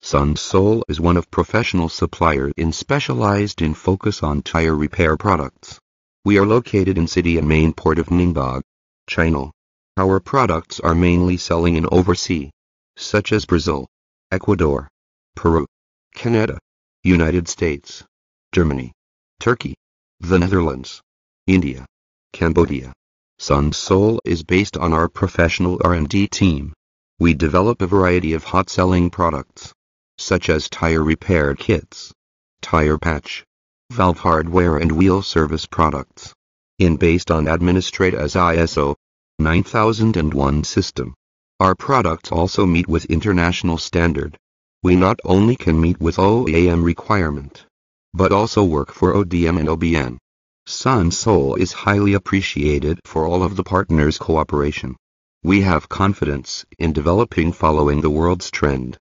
Sunsoul is one of professional supplier specialized in focus on tire repair products. We are located in city and main port of Ningbo, China. Our products are mainly selling in overseas, such as Brazil, Ecuador, Peru, Canada, United States, Germany, Turkey, the Netherlands, India, Cambodia. Sunsoul is based on our professional R&D team. We develop a variety of hot-selling products, such as tire repair kits, tire patch, valve hardware and wheel service products, based on administrated as ISO 9001 system. Our products also meet with international standard. We not only can meet with OEM requirement, but also work for ODM and OBN. Sunsoul is highly appreciated for all of the partners' cooperation. We have confidence in developing following the world's trend.